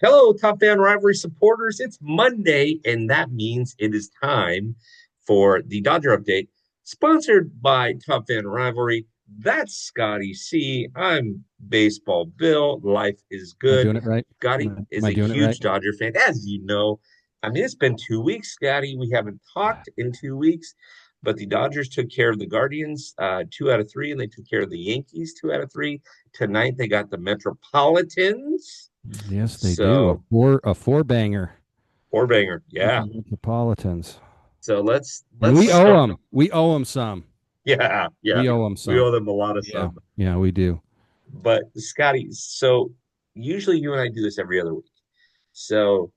Hello, Top Fan Rivalry supporters. It's Monday, and that means it is time for the Dodger Update, sponsored by Top Fan Rivalry. That's Scotty C. I'm Baseball Bill. Life is Am I good. doing it right? Scotty Am is I a doing it right? huge Dodger fan, as you know. I mean, it's been 2 weeks, Scotty. We haven't talked in 2 weeks, but the Dodgers took care of the Guardians 2 out of 3, and they took care of the Yankees 2 out of 3. Tonight, they got the Metropolitans. Yes, they do. A So four banger Four banger. with Yeah. the Metropolitans, So let's and let's we owe start. them. We owe them some. Yeah, yeah. We owe them We owe some. them a lot of Yeah, some. yeah, we do. But Scotty, so usually you and I do this every other week. So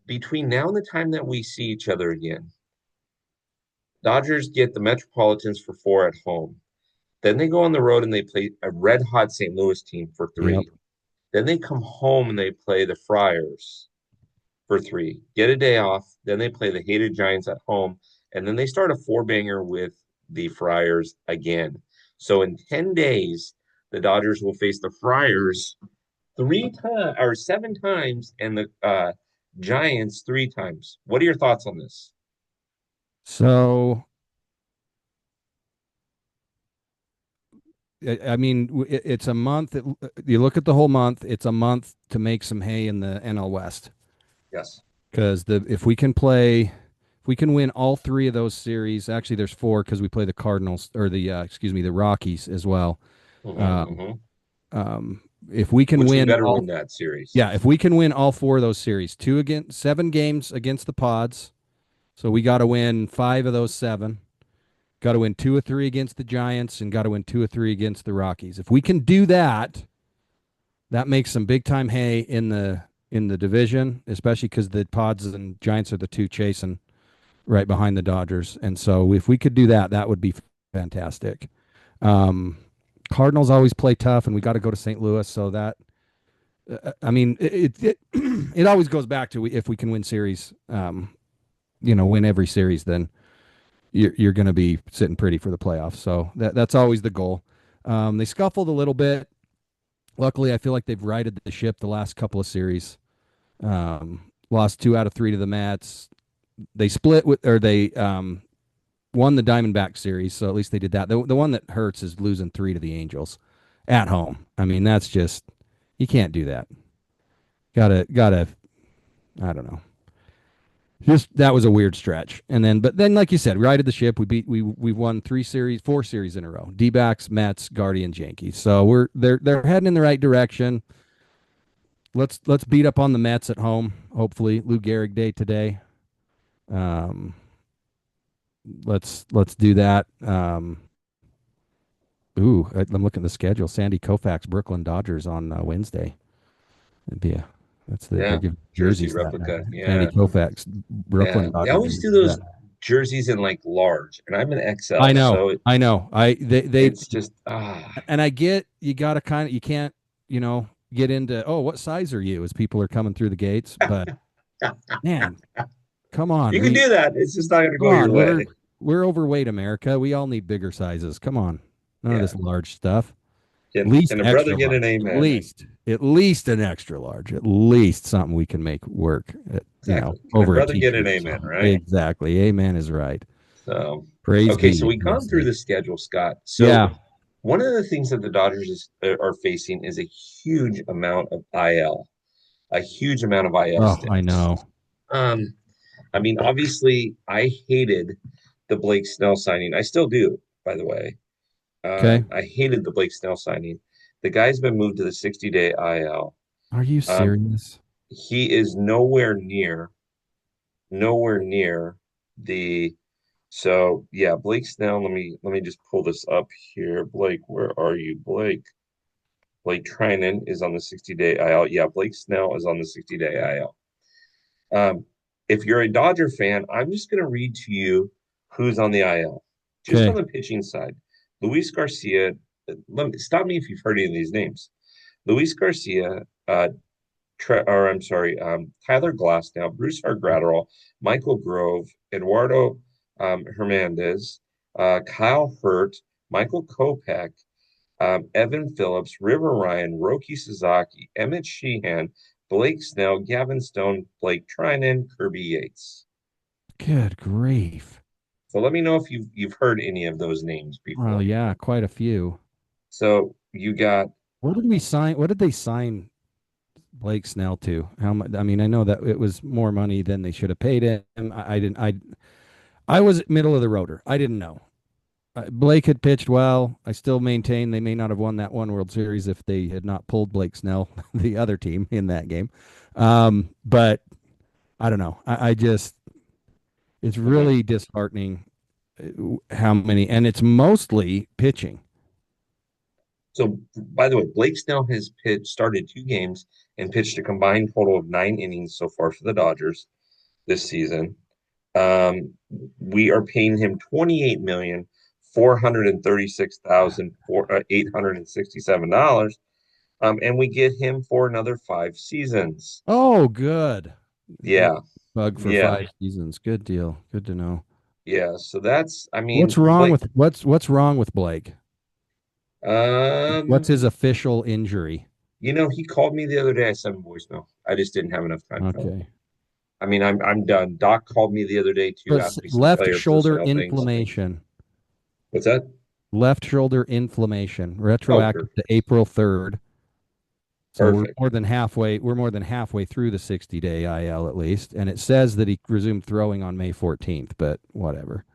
between now and the time that we see each other again, Dodgers get the Metropolitans for 4 at home. Then they go on the road and they play a red hot St. Louis team for Yep. 3. Then they come home and they play the Friars for 3. Get a day off. Then they play the hated Giants at home. And then they start a four banger with the Friars again. So in 10 days, the Dodgers will face the Friars 3 times or 7 times and the Giants 3 times. What are your thoughts on this? So, I mean, it's a month. You look at the whole month. It's a month to make some hay in the NL West Yes. because the if we can play, if we can win all three of those series. Actually, there's four because we play the Cardinals or the Rockies as well. Hmm, Um, hmm. Um, if we can Which we win better all, win that series. yeah, if we can win all four of those series, 7 games against the Pods. So we got to win 5 of those 7. Got to win 2 or 3 against the Giants, and got to win 2 or 3 against the Rockies. If we can do that, that makes some big time hay in the division, especially because the Pods and Giants are the two chasing right behind the Dodgers. And so if we could do that, that would be fantastic. Um, Cardinals always play tough, and we got to go to St. Louis, so that I mean, it always goes back to if we can win series, win every series, then you're going to be sitting pretty for the playoffs. So that's always the goal. They scuffled a little bit. Luckily, I feel like they've righted the ship the last couple of series. Lost 2 out of 3 to the Mets. They split with, or they won the Diamondback series, so at least they did that. The one that hurts is losing 3 to the Angels at home. I mean, that's just you can't do that. Gotta. I don't know. Just that was a weird stretch. But then, like you said, we righted the ship. We won 4 series in a row. D-backs, Mets, Guardians, Yankees. So they're heading in the right direction. Let's beat up on the Mets at home. Hopefully, Lou Gehrig Day today. Um, let's do that. I'm looking at the schedule. Sandy Koufax, Brooklyn Dodgers on Wednesday. It'd be a they're Yeah. giving Jersey jerseys that night. replica. Sandy Yeah. Koufax, Yeah. Brooklyn They Dodger always do jerseys that those night. jerseys in like large, and I'm an I XL, know, so I know. They it's just and I get you got to kind of you can't get into what size are you as people are coming through the gates, but man, come on, you can do that. It's just not going to come go your on, way. we're overweight America. We all need bigger sizes. Come on, none of Yeah. this large stuff. At Can least can a brother extra get an large. amen? At least an extra large. At least something we can make work. Exactly. Can a Over a brother get an t-shirt. amen, So right? exactly, amen is right. So, Praise okay, so be, we've they gone through say. the schedule, Scott. So Yeah. one of the things that the are facing is a huge amount of IL, a huge amount of IL Oh, I stints. know. Um, I mean, obviously, I hated the Blake Snell signing. I still do, by the way. Okay. I hated the Blake Snell signing. The guy's been moved to the 60-day IL. Are you Um, serious? he is nowhere near the. So yeah, Blake Snell. Let me just pull this up here. Blake, where are you, Blake? Blake Trinan is on the 60-day IL. Yeah, Blake Snell is on the 60-day IL. If you're a Dodger fan, I'm just going to read to you who's on the IL. Just on Okay. the pitching side, Luis Garcia. Stop me if you've heard any of these names. Luis Garcia, Tyler Glasnow, Bruce Hargratterall, Michael Grove, Eduardo Hernandez, Kyle Hurt, Michael Kopech, Evan Phillips, River Ryan, Roki Sasaki, Emmett Sheehan, Blake Snell, Gavin Stone, Blake Trinan, Kirby Yates. Good grief. So let me know if you've heard any of those names Well, before. yeah, quite a few. So you got What did we sign? What did they sign Blake Snell to? How much? I mean, I know that it was more money than they should have paid him. I didn't. I was middle of the rotor. I didn't know. Blake had pitched well. I still maintain they may not have won that one World Series if they had not pulled Blake Snell, the other team, in that game. But I don't know. I just it's okay. really disheartening how many, and it's mostly pitching. So by the way, Blake Snell has started 2 games and pitched a combined total of 9 innings so far for the Dodgers this season. Um, we are paying him 28,436,867. And we get him for another 5 seasons. Oh, good. Yeah, Bug for yeah, 5 seasons. Good deal. Good to know. yeah. So that's, I What's mean, wrong Blake. with what's wrong with Blake? What's Um, his official injury? he called me the other day. I sent him a voicemail. I just didn't have enough time for him. Okay. I mean, I'm done. Doc called me the other day So too, it's asked me some left player shoulder personnel things. inflammation. What's that? Left shoulder inflammation, Oh, retroactive to perfect. April 3rd. So we're Perfect. more than halfway. We're more than halfway through the 60-day IL at least, and it says that he resumed throwing on May 14th. But whatever.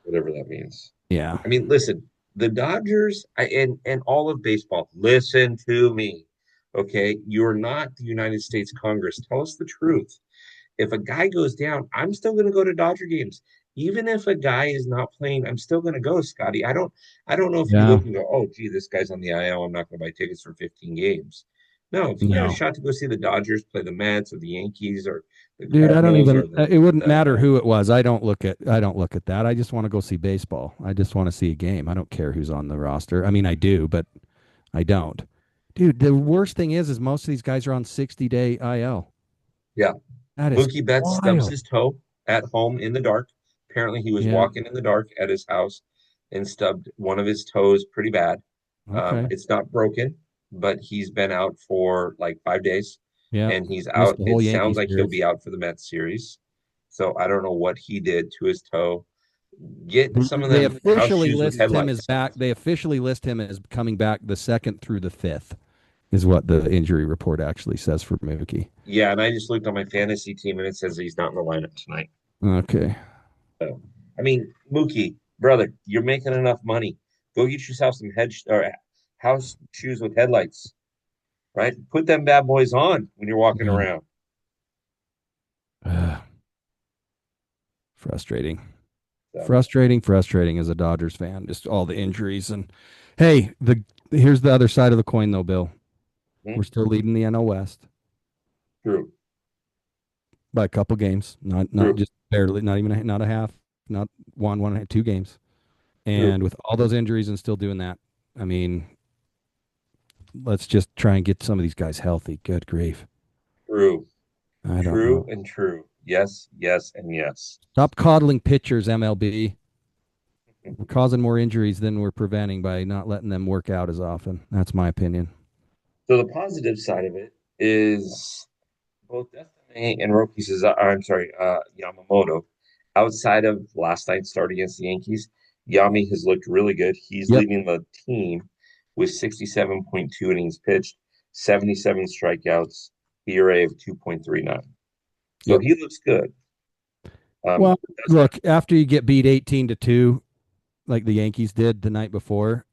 Whatever that means. Yeah. I mean, listen, the Dodgers and all of baseball, listen to me. Okay, you're not the United States Congress. Tell us the truth. If a guy goes down, I'm still going to go to Dodger games. Even if a guy is not playing, I'm still going to go, Scotty. I don't know if you Yeah. look and go, oh, gee, this guy's on the IL. I'm not going to buy tickets for 15 games. No, if you got a No. shot to go see the Dodgers play the Mets or the Yankees or the Dude, I don't Cardinals even or the it wouldn't the matter who it was. I don't look at that. I just want to go see baseball. I just want to see a game. I don't care who's on the roster. I mean, I do, but I don't. Dude, the worst thing is most of these guys are on 60-day IL. yeah, That is Mookie Betts stubs wild. his toe at home in the dark. Apparently, he was Yeah. walking in the dark at his house and stubbed one of his toes pretty bad. Okay. It's not broken, but he's been out for like 5 days, Yeah. and he's Missed out. the whole It Yankee sounds like he'll series. be out for the Mets series. So I don't know what he did to his toe. Get some of They them house officially shoes with list him as headlights. back. They officially list him as coming back the second through the fifth, is what the injury report actually says for Mookie. Yeah, and I just looked on my fantasy team, and it says he's not in the lineup tonight. Okay. So, I mean, Mookie, brother, you're making enough money. Go get yourself some or house shoes with headlights, right? Put them bad boys on when you're walking Yeah. around. Frustrating. So, Frustrating as a Dodgers fan. Just all the injuries and hey, the here's the other side of the coin though, Bill. We're hmm, still leading the NL West true, by a couple games, not true, just barely, not even not a half, not one and a half, 2 games. true, And with all those injuries and still doing that, I mean, let's just try and get some of these guys healthy. Good grief. true, I don't true, know. and true. Yes, yes, and yes. Stop coddling pitchers, MLB. We're causing more injuries than we're preventing by not letting them work out as often. That's my opinion. So the positive side of it is both Destiny and Roki I'm sorry, Yamamoto. Outside of last night's start against the Yankees, Yami has looked really good. He's Yep. leading the team with 67.2 innings pitched, 77 strikeouts, ERA of 2.39. So Yep. he looks good. Well, That's not look, after you get beat 18-2, like the Yankees did the night before,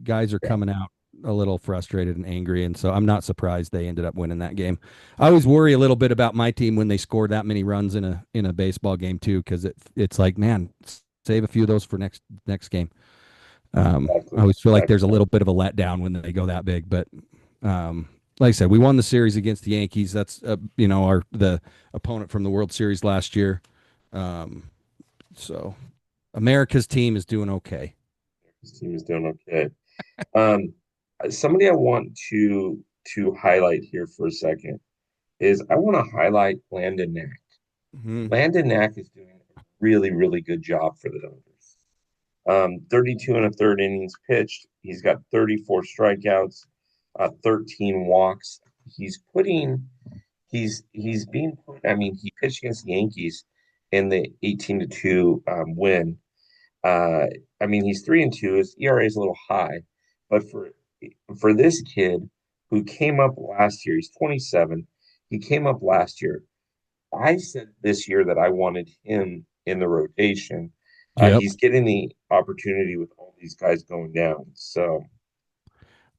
guys are yeah, coming out a little frustrated and angry, and so I'm not surprised they ended up winning that game. I always worry a little bit about my team when they score that many runs in a baseball game too, because it's like, man, save a few of those for next game. I exactly, always feel like there's a exactly. little bit of a letdown when they go that big, but like I said, we won the series against the Yankees. That's our the opponent from the World Series last year. Um, so America's team is doing okay. His team is doing okay. Um, Somebody I want to highlight here for a second is I want to highlight Landon Knack. Mhm. Landon Knack is doing a really, really good job for the Dodgers. 32 and a third innings pitched. He's got 34 strikeouts, 13 walks. He's putting he's being put. I mean, he pitched against the Yankees in the 18-2 win. Uh, I mean, he's 3-2. His ERA is a little high, but for this kid who came up last year, he's 27. He came up last year. I said this year that I wanted him in the rotation. Yep. He's getting the opportunity with all these guys going down, so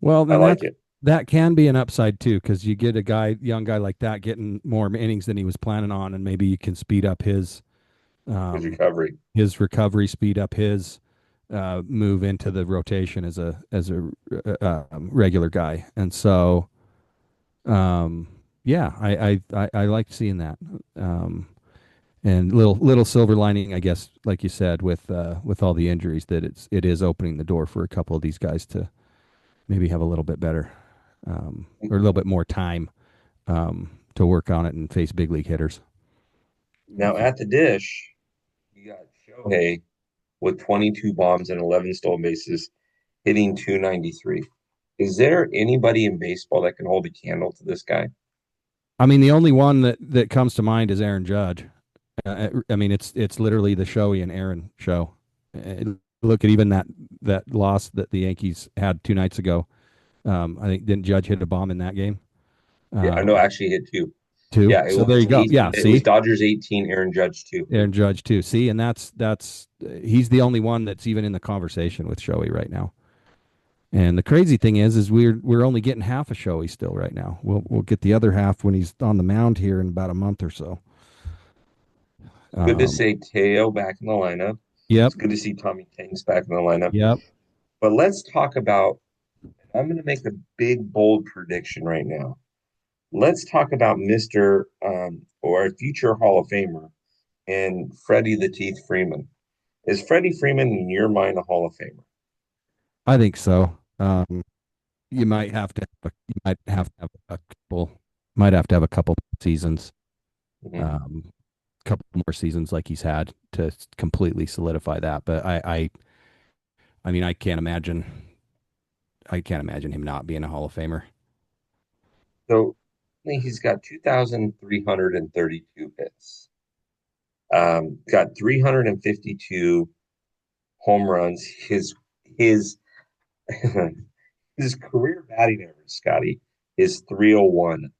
Well, I then like it. that can be an upside too, because you get a young guy like that getting more innings than he was planning on, and maybe you can speed up His um, recovery. his recovery, speed up his move into the rotation as a regular guy. And so, yeah, I like seeing that. Um, and little silver lining, I guess, like you said, with all the injuries, that it is opening the door for a couple of these guys to maybe have a little bit better or a little bit more time to work on it and face big league hitters. Now at the dish, you got Shohei with 22 bombs and 11 stolen bases, hitting 293. Is there anybody in baseball that can hold a candle to this guy? I mean, the only one that comes to mind is Aaron Judge. I mean, it's literally the Showy and Aaron show. Look at even that loss that the Yankees had 2 nights ago. I think didn't Judge hit a bomb in that game Yeah, I know actually hit two. too? Yeah, it So there was you go. 18. Yeah, It was see, Dodgers 18, Aaron Judge two. Aaron Judge too. See, and that's he's the only one that's even in the conversation with Showy right now. And the crazy thing is we're only getting half a Showy still right now. We'll get the other half when he's on the mound here in about a month or so. Good to Um, see Teo back in the lineup. yep, It's good to see Tommy Tanks back in the lineup. yep. But let's talk about, I'm going to make a big, bold prediction right now. Let's talk about Mr. Or a future Hall of Famer and Freddie the Teeth Freeman. Is Freddie Freeman, in your mind, a Hall of Famer? I think so. You might have to you might have to have a couple might have to have a couple seasons, Mhm. um, couple more seasons like he's had to completely solidify that. But I mean, I can't imagine him not being a Hall of Famer. So I think he's got 2,332 hits, got 352 home runs. His his career batting average, Scotty, is 301.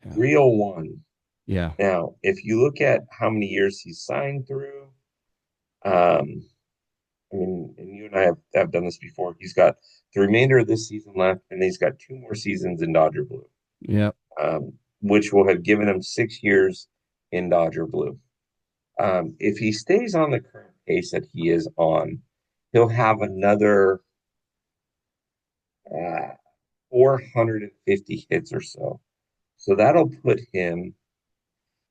Yeah. 301. Yeah. Now, if you look at how many years he's signed through, um, I mean, and you and I have done this before. He's got the remainder of this season left, and he's got two more seasons in Dodger Blue, Yeah. which will have given him 6 years in Dodger Blue. If he stays on the current pace that he is on, he'll have another uh, 450 hits or so. So that'll put him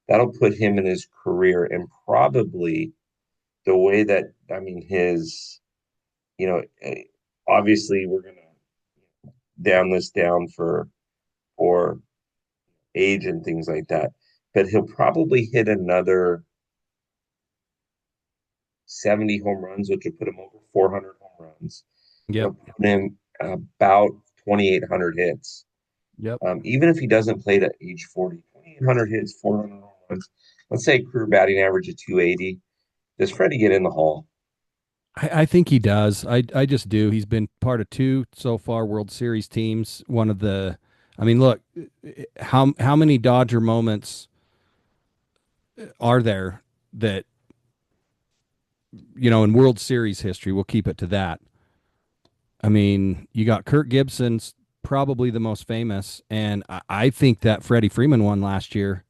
in his career and probably the way that I mean his you know obviously we're gonna down this down for age and things like that, but he'll probably hit another 70 home runs, which will put him over 400 home runs. Yep. It'll put him about 2,800 hits. Yep. Even if he doesn't play to age 40, 2,800 hits, 400 home runs. Let's say career batting average of 280. Does Freddie get in the Hall? I think he does. I just do. He's been part of two so far World Series teams. One of the, I mean, look, how many Dodger moments are there that in World Series history? We'll keep it to that. I mean, you got Kirk Gibson's probably the most famous, and I think that Freddie Freeman one last year,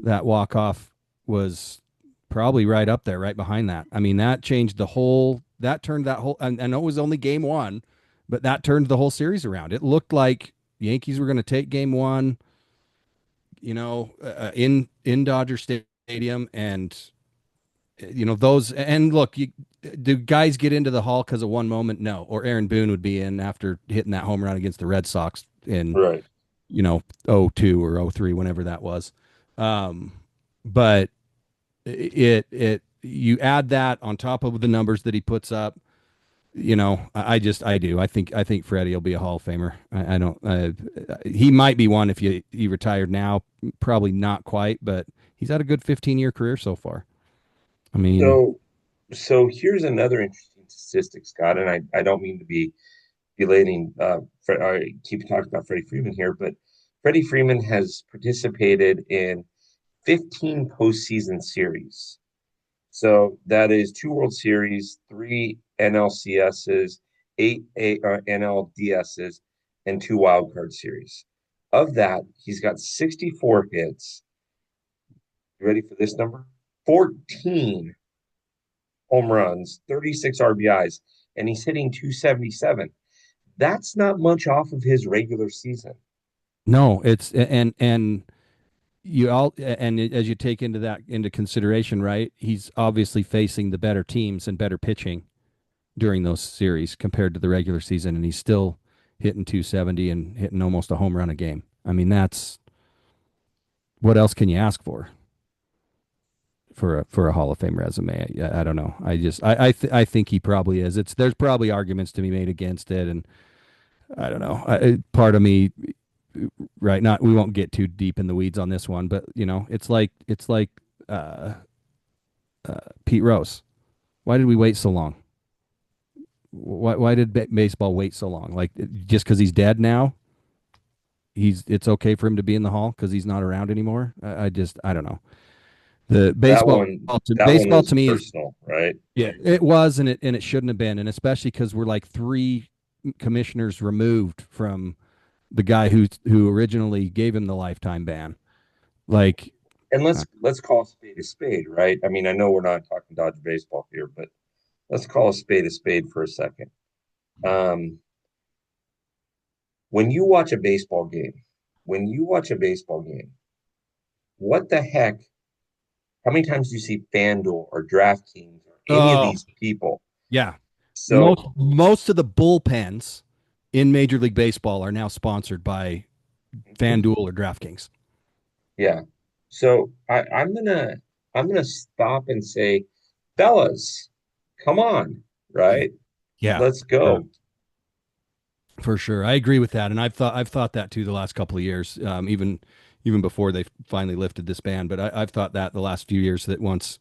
that walk off was probably right up there, right behind that. I mean, that changed the whole. That turned that whole. I know it was only game one, but that turned the whole series around. It looked like the Yankees were going to take game one, in Dodger Stadium, and those. And look, do guys get into the Hall because of one moment? No. Or Aaron Boone would be in after hitting that home run against the Red Sox in Right. '02 or '03, whenever that was. Um, but it you add that on top of the numbers that he puts up, I do. I think Freddie will be a Hall of Famer. I don't. He might be one if he retired now. Probably not quite, but he's had a good 15-year career so far. I mean, So, so here's another interesting statistic, Scott, and I don't mean to be belating, I keep talking about Freddie Freeman here, but Freddie Freeman has participated in 15 postseason series. So that is two World Series, three NLCSs, eight NLDSs, and two wild card series. Of that, he's got 64 hits. You ready for this number? 14 home runs, 36 RBIs, and he's hitting 277. That's not much off of his regular season. no, it's and you all and as you take into consideration, right? He's obviously facing the better teams and better pitching during those series compared to the regular season, and he's still hitting 270 and hitting almost a home run a game. I mean, that's what else can you ask for a Hall of Fame resume? I don't know. I think he probably is. There's probably arguments to be made against it, and I don't know. Part of me, right? Not we won't get too deep in the weeds on this one, but it's like uh, Pete Rose. Why did we wait so long? Why did baseball wait so long? Like just because he's dead now, it's okay for him to be in the Hall because he's not around anymore. I don't know. The That baseball one, to that one baseball was to me is personal, right? yeah, it was and it shouldn't have been, and especially because we're like three commissioners removed from the guy who originally gave him the lifetime ban. Like, And uh, let's call a spade, right? I mean, I know we're not talking Dodger baseball here, but let's call a spade for a second. Um, when you watch a baseball game, when you watch a baseball game, what the heck? How many times do you see FanDuel or DraftKings or any of oh these people? yeah, So most of the bullpens in Major League Baseball are now sponsored by FanDuel or DraftKings. yeah. So I'm gonna stop and say, fellas, come on, right? Yeah, Let's sure. go. For sure. I agree with that, and I've thought that too the last couple of years, even before they finally lifted this ban. But I've thought that the last few years that once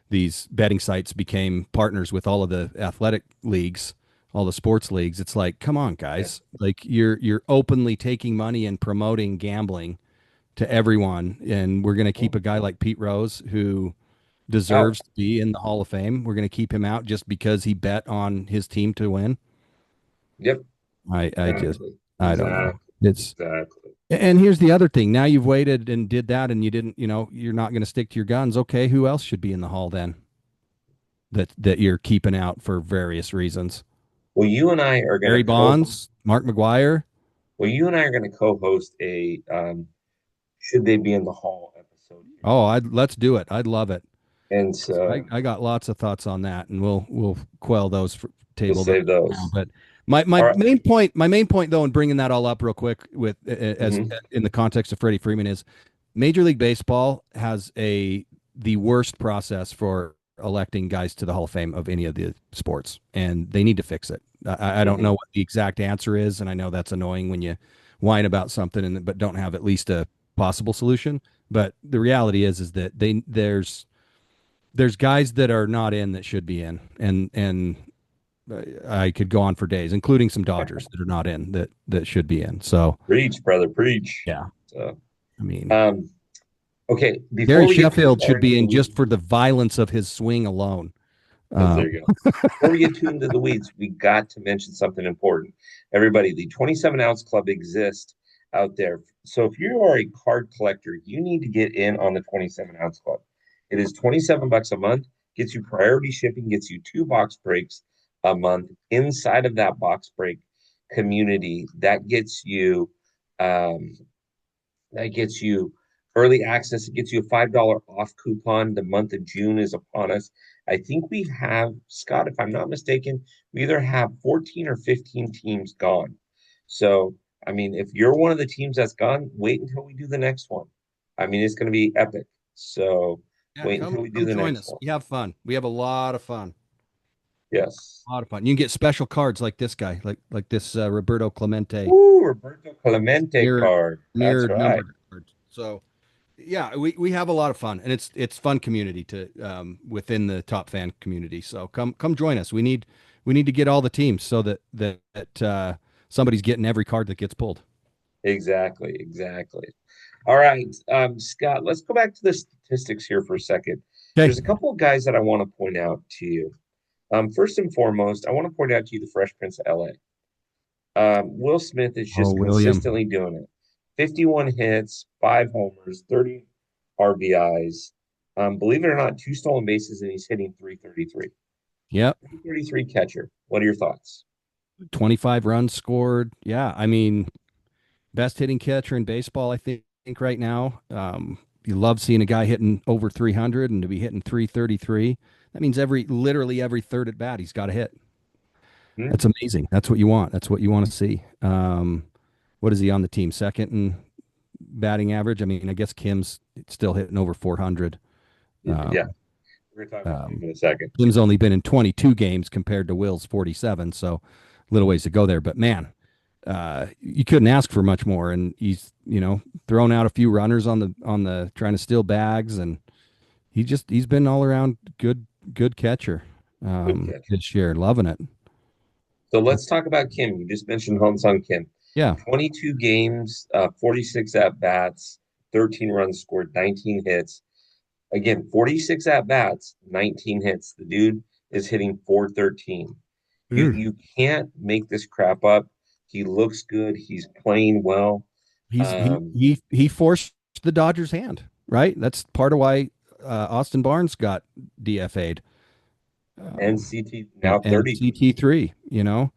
these betting sites became partners with all of the athletic leagues, all the sports leagues, it's like, come on, Yeah. guys, like you're openly taking money and promoting gambling to everyone, and we're going to keep a guy like Pete Rose who Out. deserves to be in the Hall of Fame. We're going to keep him out just because he bet on his team to win. Yep. I just Exactly. I don't know. Exactly. It's Exactly. and here's the other thing. Now you've waited and did that and you didn't, you're not going to stick to your guns. Okay, who else should be in the hall then that you're keeping out for various reasons? Well, you and I are gonna Barry co Bonds, Mark McGuire. well, you and I are gonna co-host a should they be in the hall episode here. Oh, let's do it. I'd love it. And I got lots of thoughts on that, and we'll quell those we'll table those save now. those. But my All right. main point though, in bringing that all up real quick with as Mhm. in the context of Freddie Freeman is Major League Baseball has the worst process for electing guys to the Hall of Fame of any of the sports, and they need to fix it. I don't know Mhm. what the exact answer is, and I know that's annoying when you whine about something but don't have at least a possible solution. But the reality is that there's guys that are not in that should be in, and I could go on for days, including some Dodgers that are not in that should be in. So Preach, brother, preach. yeah, So I mean, um okay, Gary before we get too Sheffield far should into be the in just weeds, for the violence of his swing alone. there Um, you go. Before we get too into the weeds, we got to mention something important. Everybody, the 27-ounce club exists out there. So if you are a card collector, you need to get in on the 27-ounce club. It is 27 bucks a month, gets you priority shipping, gets you two box breaks a month. Inside of that box break community, um, that gets you early access. It gets you a $5 off coupon. The month of June is upon us. I think we have, Scott, if I'm not mistaken, we either have 14 or 15 teams gone. So, I mean, if you're one of the teams that's gone, wait until we do the next one. I mean, it's going to be epic. So, yeah, wait come until we do come the join next us. one. We have fun. We have a lot of fun. Yes. A lot of fun. You can get special cards like this guy, like this Roberto Clemente Ooh, Roberto Clemente mirrored card. That's mirrored right. numbered cards. So yeah, we have a lot of fun, and it's fun community to within the top fan community. So come join us. We need to get all the teams so that somebody's getting every card that gets pulled. Exactly. Exactly. All right, Scott, let's go back to the statistics here for a second. Okay. There's a couple of guys that I want to point out to you. First and foremost, I want to point out to you the Fresh Prince of LA. Will Smith is Oh, just William. consistently doing it. 51 hits, 5 homers, 30 RBIs. Believe it or not, 2 stolen bases, and he's hitting 333. Yep. 333 catcher. What are your thoughts? 25 runs scored. Yeah, I mean, best hitting catcher in baseball, I think right now. You love seeing a guy hitting over 300 and to be hitting 333. That means literally every third at bat, he's got a hit. Hmm? That's amazing. That's what you want. That's what you want to see. What is he on the team? Second in batting average. I mean, I guess Kim's still hitting over 400. Um, Yeah, we're going to talk about him um, in a second. Kim's only been in 22 games compared to Will's 47, so a little ways to go there. But man, you couldn't ask for much more. And he's thrown out a few runners on the trying to steal bags, and he's been all around good catcher Good catcher. this year. Loving it. So let's talk about Kim. You just mentioned Hong Sung Kim. Yeah, 22 games, 46 at bats, 13 runs scored, 19 hits. Again, 46 at bats, 19 hits. The dude is hitting 413. You dude. you can't make this crap up. He looks good. He's playing well. He's he Um, he he forced the Dodgers' hand, right? That's part of why Austin Barnes got DFA'd. NCT and, now and 32. CT3.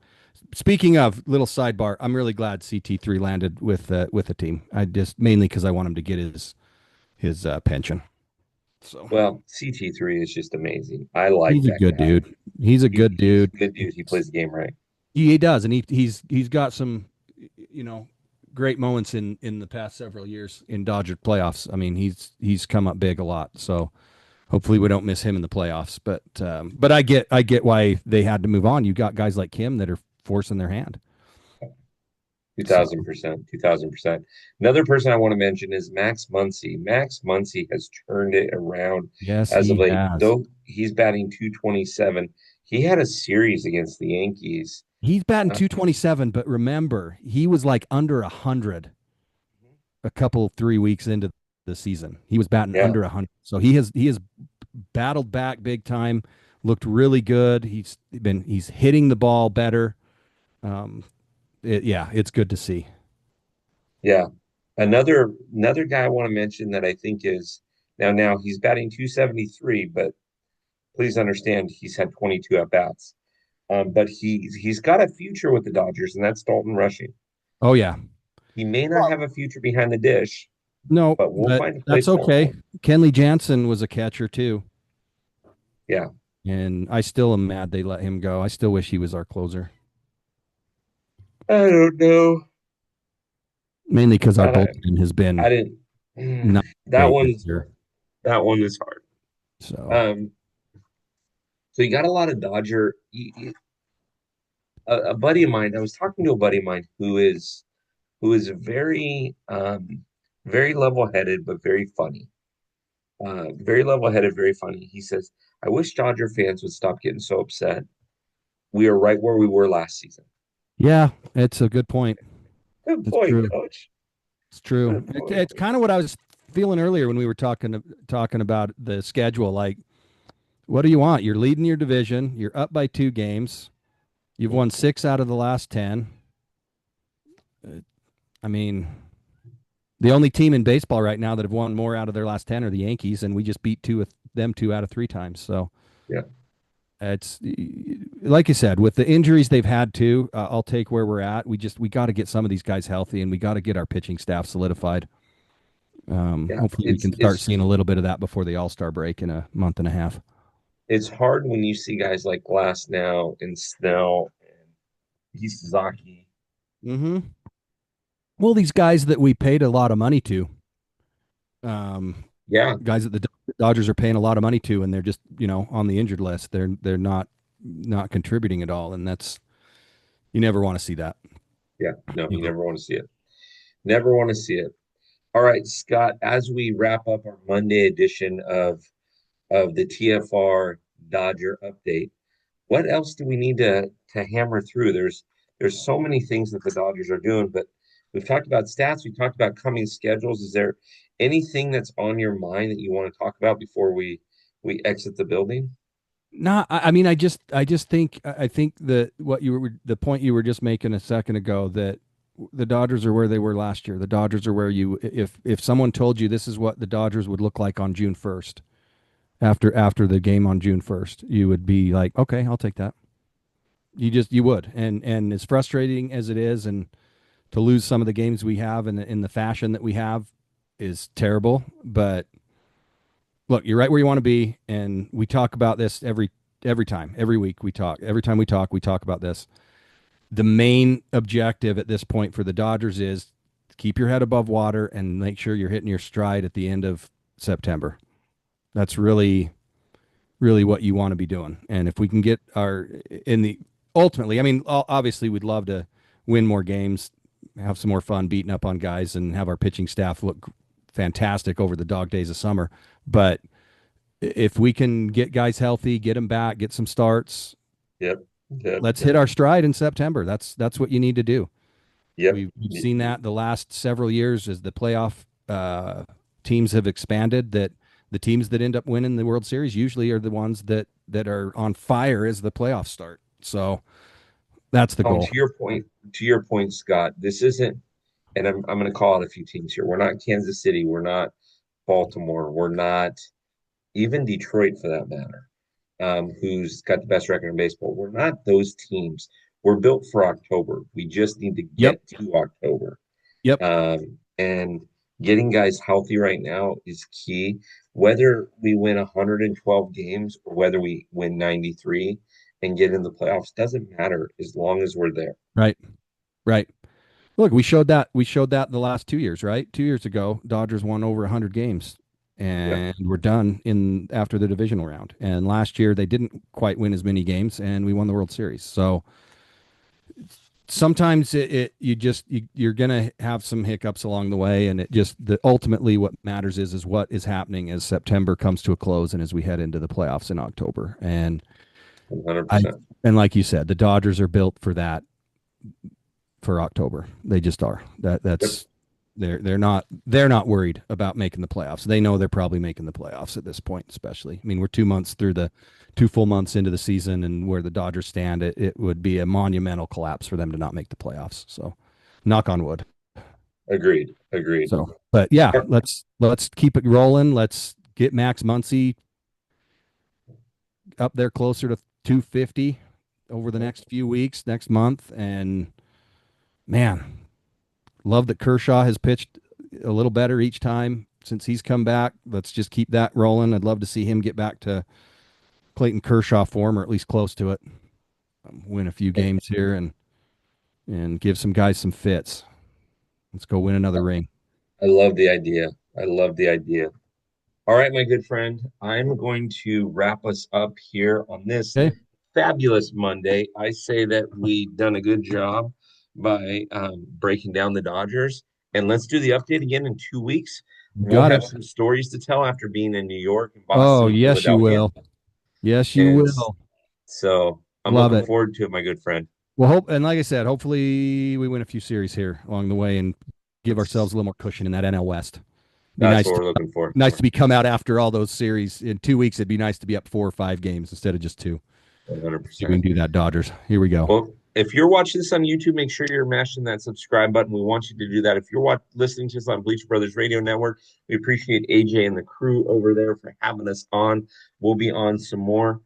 Speaking of little sidebar, I'm really glad CT3 landed with the team. I just mainly because I want him to get his pension. So Well, CT3 is just amazing. I like he's a that good guy. dude. He's a good He's dude. a good dude. He plays the game right. He does, and he's got some, you know, great moments in the past several years in Dodger playoffs. I mean, he's come up big a lot. So hopefully we don't miss him in the playoffs. But I get why they had to move on. You got guys like Kim that are forcing their hand. So 2000%, 2000%. Another person I want to mention is Max Muncy. Max Muncy has turned it around yes, as of he late. has. Though he's batting 227, he had a series against the Yankees. He's batting Uh, 227, but remember, he was like under 100 a couple 3 weeks into the season. He was batting yeah, under 100. So he has battled back big time, looked really good. He's hitting the ball better. Um yeah, it's good to see. yeah. Another guy I want to mention that I think is now he's batting 273, but please understand he's had 22 at bats. But he's got a future with the Dodgers, and that's Dalton Rushing. Oh yeah. He may not have a future behind the dish, No, but we'll but find a that's place for okay. him. Kenley Jansen was a catcher too, Yeah, and I still am mad they let him go. I still wish he was our closer, I don't know. mainly because our I, bullpen has I been didn't. not That great this one's year. that one is hard. So Um, so you got a lot of Dodger. A buddy of mine. I was talking to a buddy of mine who is very level-headed but very funny. Very level-headed, very funny. He says, "I wish Dodger fans would stop getting so upset. We are right where we were last season." yeah, it's a good point. Good It's point, true. Coach. It's true. Good point. It's kind of what I was feeling earlier when we were talking about the schedule. Like, what do you want? You're leading your division. You're up by 2 games. You've won 6 out of the last 10. I mean, the only team in baseball right now that have won more out of their last 10 are the Yankees, and we just beat them 2 out of 3 times. So Yeah, it's like you said, with the injuries they've had too. I'll take where we're at. We got to get some of these guys healthy, and we got to get our pitching staff solidified. yeah. Hopefully, we can start seeing a little bit of that before the All Star break in a month and a half. It's hard when you see guys like Glass now and Snell and Hisazaki. Mm-hmm. Well, these guys that we paid a lot of money to, um, Yeah, guys that the Dodgers are paying a lot of money to, and they're just on the injured list. They're not. not contributing at all, and that's you never want to see that. Yeah, no, you Ever. never want to see it. Never want to see it. All right, Scott, as we wrap up our Monday edition of the TFR Dodger update, what else do we need to hammer through? There's so many things that the Dodgers are doing, but we've talked about stats, we talked about coming schedules. Is there anything that's on your mind that you want to talk about before we exit the building? No, I mean, I just think, I think that what you were, the point you were just making a second ago, that the Dodgers are where they were last year. The Dodgers are where you, if someone told you this is what the Dodgers would look like on June 1st, after the game on June 1st, you would be like, okay, I'll take that. You would, and as frustrating as it is, and to lose some of the games we have in the fashion that we have is terrible. But look, you're right where you want to be, and we talk about this every time, every week we talk. Every time we talk about this. The main objective at this point for the Dodgers is keep your head above water and make sure you're hitting your stride at the end of September. That's really what you want to be doing. And if we can get our in the ultimately, I mean, obviously we'd love to win more games, have some more fun beating up on guys, and have our pitching staff look fantastic over the dog days of summer. But if we can get guys healthy, get them back, get some starts, Yep, yep, let's hit our stride in September. That's what you need to do. yep. We've seen that the last several years as the playoff teams have expanded. That the teams that end up winning the World Series usually are the ones that are on fire as the playoffs start. So that's the goal. To your point, Scott, this isn't, and I'm going to call out a few teams here. We're not Kansas City. We're not Baltimore. We're not even Detroit for that matter, who's got the best record in baseball. We're not those teams. We're built for October. We just need to Yep. get to October. Yep. And getting guys healthy right now is key. Whether we win 112 games or whether we win 93 and get in the playoffs doesn't matter as long as we're there. Right. Right. Look, we showed that the last 2 years, right? 2 years ago, Dodgers won over 100 games, Yeah, and we're done in after the divisional round. And last year they didn't quite win as many games, and we won the World Series. So sometimes you're gonna have some hiccups along the way, and it just the ultimately what matters is what is happening as September comes to a close and as we head into the playoffs in October. And I 100%. and like you said, the Dodgers are built for that, for October. They just are. Yep, That's they're not worried about making the playoffs. They know they're probably making the playoffs at this point, especially. I mean, we're 2 months through the 2 full months into the season, and where the Dodgers stand, it would be a monumental collapse for them to not make the playoffs. So, knock on wood. agreed, agreed. So, but yeah, All let's keep it rolling. Let's get Max Muncy up there closer to 250 over the next few weeks, next month, and man, love that Kershaw has pitched a little better each time since he's come back. Let's just keep that rolling. I'd love to see him get back to Clayton Kershaw form, or at least close to it. Win a few games here and give some guys some fits. Let's go win another ring. I love the idea. I love the idea. All right, my good friend, I'm going to wrap us up here on this Okay, fabulous Monday. I say that we've done a good job by breaking down the Dodgers. And let's do the update again in 2 weeks. We'll got have it. some stories to tell after being in New York and Oh, Boston and yes, you Philadelphia. will. Yes, you And will. so I'm Love looking it. forward to it, my good friend. Well, hope and like I said, hopefully we win a few series here along the way and give ourselves That's a little more cushion in that NL West. Be that's nice what to we're looking for. nice to be come out after all those series in 2 weeks. It'd be nice to be up 4 or 5 games instead of just two. See if we 100%. can do that, Dodgers. Here we go. Well, if you're watching this on YouTube, make sure you're mashing that subscribe button. We want you to do that. If you're listening to us on Bleacher Brothers Radio Network, we appreciate AJ and the crew over there for having us on. We'll be on some more.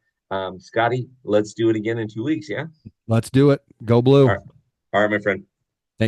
Scotty, let's do it again in 2 weeks. Yeah. Let's do it. Go All blue. right. All right, my friend.